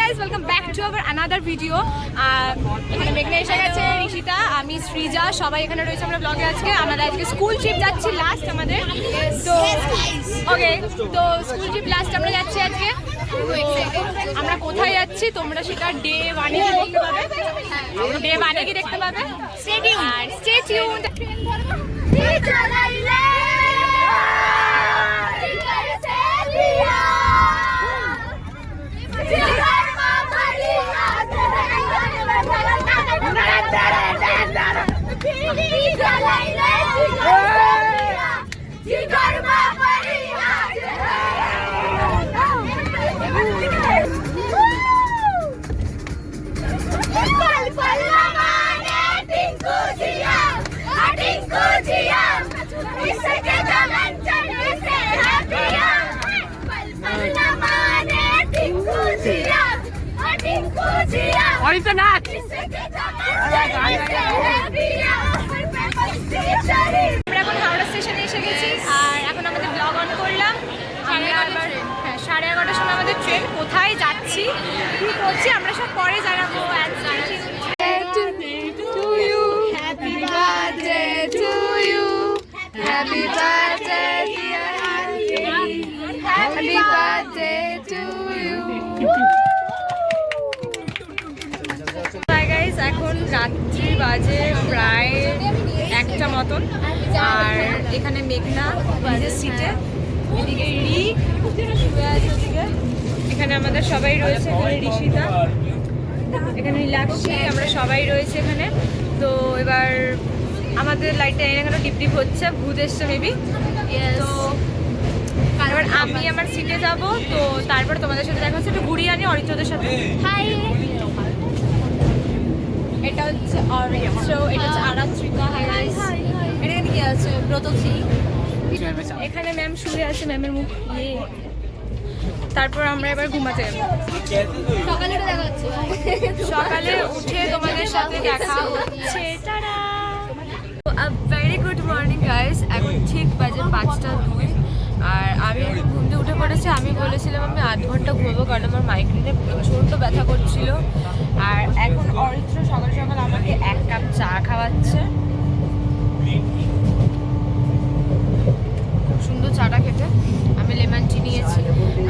guys, welcome back to our another video. এখানে মেঘনা এসে গেছে, ঋষিতা, আমি শ্রীজা, সবাই এখানে রয়েছে আমরা ব্লগে। আজকে আমরা আজকে স্কুল ট্রিপ যাচ্ছি লাস্ট আমাদের। তো ওকে, তো স্কুল ট্রিপ লাস্ট আমরা যাচ্ছি আজকে। আমরা কোথায় যাচ্ছি তোমরা সেটা ডে 1 এ দেখতে পাবে। ডে 1 এ কি দেখতে পাবে? Stay tuned. অরিন্দনাথ আমরা এখন হাওড়া স্টেশনে এসে গেছি আর এখন আমাদের ব্লগ অন করলাম। আমরা আবার 11:30টার সময় আমাদের ট্রেন। কোথায় যাচ্ছি কি করছি আমরা সব পরে জানাবো। Happy birthday to you, happy birthday dear aunty, happy birthday to you. এখন রাত্রি বাজে প্রায় 1টা মতন আর এখানে মেঘনা নিজের সিটে, এদিকে রি শুয়ে আছে, ওদিকে এখানে আমাদের সবাই রয়েছে, এখানে ঋষিতা, এখানে রিলাক্সি, আমরা সবাই রয়েছে এখানে। তো এবার আমাদের লাইটটা এখানে ডিপ ডিপ হচ্ছে, ভূত এসছে মেবি। তো এবার আমি আমার সিটে যাব, তো তারপর তোমাদের সাথে দেখা হচ্ছে। একটু ঘুরিয়ে আনি অরিত্রদের সাথে। হাই, এটা হচ্ছে অরিত্র, এটা হচ্ছে আরাত্রিকা। এটা কি আছে? ব্রতশ্রী। এখানে ম্যাম শুয়ে আছে, ম্যামের মুখ ইয়ে। তারপর আমরা এবার ঘুমাতে যাবো। সকালে উঠে তোমাদের সাথে দেখা হচ্ছে। Very good morning guys. এখন ঠিক বাজে 5:02 আর আমি এখন ঘুম থেকে উঠে পড়েছি। আমি বলেছিলাম আমি 8 ঘন্টা ঘুমাবো কারণ আমার মাইগ্রেনে প্রচণ্ড ব্যথা করছিল। আর এখন অরিত্র সকাল সকাল আমাকে 1 কাপ চা খাওয়াচ্ছে। খুব সুন্দর চাটা খেতে। আমি লেমন টি নিয়েছি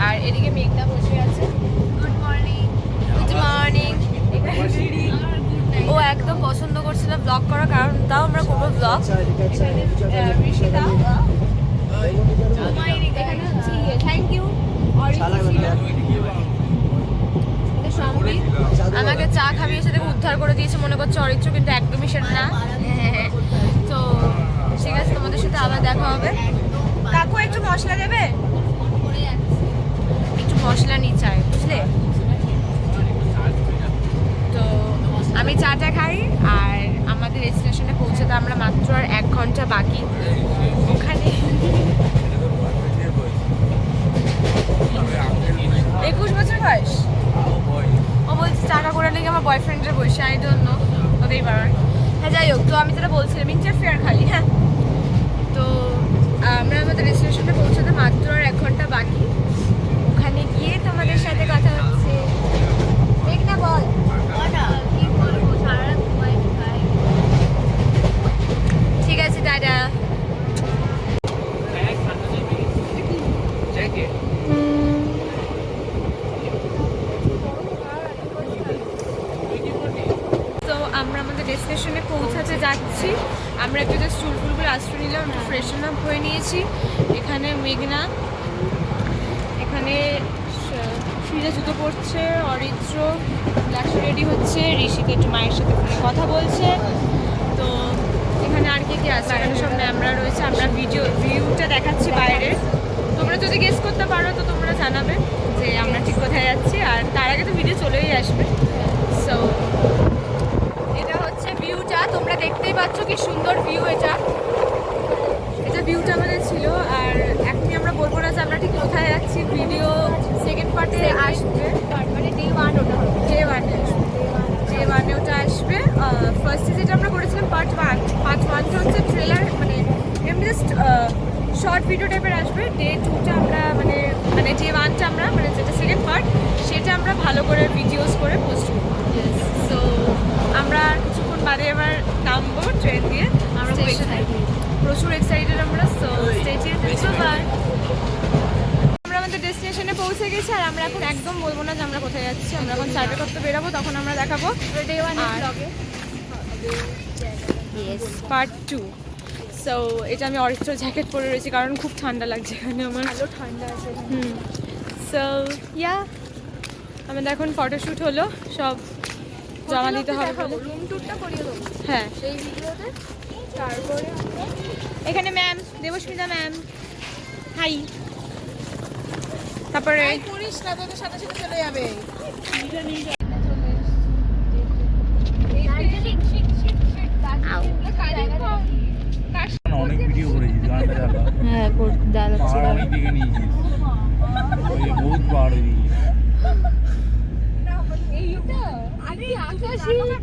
আর এদিকে মেঘনা বসে আছে। Good morning. Good morning. ও একদম পছন্দ করছিল ব্লগ করা, কারণ তাও আমরা করবো ব্লগ। Rishita thank you. আমাকে চা খাবিয়ে সাথে উদ্ধার করে দিয়েছে মনে করছে অরিত্র, কিন্তু একদমই সেটা না। তো ঠিক আছে, তোমাদের সাথে আবার দেখা হবে। কাকু একটু মশলা দেবে? একটু মশলা নিয়ে চাই, বুঝলে? তো আমি চাটা খাই আর আমাদের স্টেশনে পৌঁছাতে আমরা মাত্র আর 1 ঘন্টা বাকি। ওখানে 21 বছর বয়স। ও বলছে চাটা করে নাকি আমার বয়ফ্রেন্ডের বসে, আই ডোন্ট নো, হতেই পারে। হ্যাঁ যাই হোক, তো আমি যেটা বলছিলাম ইন্টারফেয়ার খালি। হ্যাঁ, তো আমরা আমাদের স্টেশনে পৌঁছাতে মাত্র আর 1 ঘন্টা বাকি। ওখানে গিয়ে তোমাদের সাথে কথা হচ্ছে। মেঘনা বল। কি বলবো, সারা রাত ঘুমাই খাই। ঠিক আছে, টাটা। তো আমরা আমাদের ডেস্টিনেশনে পৌঁছাতে যাচ্ছি। আমরা একটু জাস্ট চুলফুলগুলো আশ্রয় নিলাম, একটু ফ্রেশন আপ হয়ে নিয়েছি। এখানে মেঘনা, এখানে শ্রীজা জুতো পরছে, অরিত্র লাক্সি রেডি হচ্ছে, ঋষিকে একটু মায়ের সাথে ফোনে কথা বলছে। তো এখানে আর কি আছে? এখানে সব ম্যামরা রয়েছে। আমরা ভিউটা দেখাচ্ছি বাইরের। তোমরা যদি গেস করতে পারো তো তোমরা জানাবে যে আমরা ঠিক কোথায় যাচ্ছি। আর তার আগে তো ভিডিও চলেই আসবে। সো এটা হচ্ছে ভিউটা, তোমরা দেখতেই পাচ্ছ কি সুন্দর ভিউ। এটা ভিউটা আমাদের ছিল। আর এখনই আমরা বলবো না যে আমরা ঠিক কোথায় যাচ্ছি। ভিডিও সেকেন্ড পার্টে আসবে, মানে ডে 1 ওটা হবে। ডে 1 ওটা আসবে। ফার্স্টে যেটা আমরা করেছিলাম পার্ট 1, পার্ট 1টা হচ্ছে ট্রেলার, মানে এমনি জাস্ট শর্ট ভিডিও টাইপের আসবে। ডে 2টা আমরা মানে ডে 1টা আমরা মানে যেটা সেকেন্ড পার্ট সেটা আমরা ভালো যাচ্ছে, আর আমরা এখন একদম বলবো না যে আমরা কোথায় যাচ্ছি। আমরা এখন সাইডে করতে বেরোবো, তখন আমরা দেখাবো। Yes, part 2। সো এটা আমি অরিত্র জ্যাকেট পরে রয়েছি কারণ খুব ঠান্ডা লাগছে এখানে আমার। ভালো ঠান্ডা আছে। সো ইয়া, আমাদের এখন ফটোশ্যুট হলো, সব জমা দিতে হবে বলে। রুম টুরটা করিয়ে দেবো হ্যাঁ, সেই ভিডিওতে। তারপরে এখানে ম্যাম দেবস্মিতা ম্যাম, হাই। তারপরে করিস না, তোদের সাথে সাথে চলে যাবে। অনেক ভিডিও করেছিস গানটা চালা। হ্যাঁ, পাহাড় অনেক দিকে নিয়েছিস, বহুত পাহাড় ওইদিকে। এইটা আরে আকাশ এইটা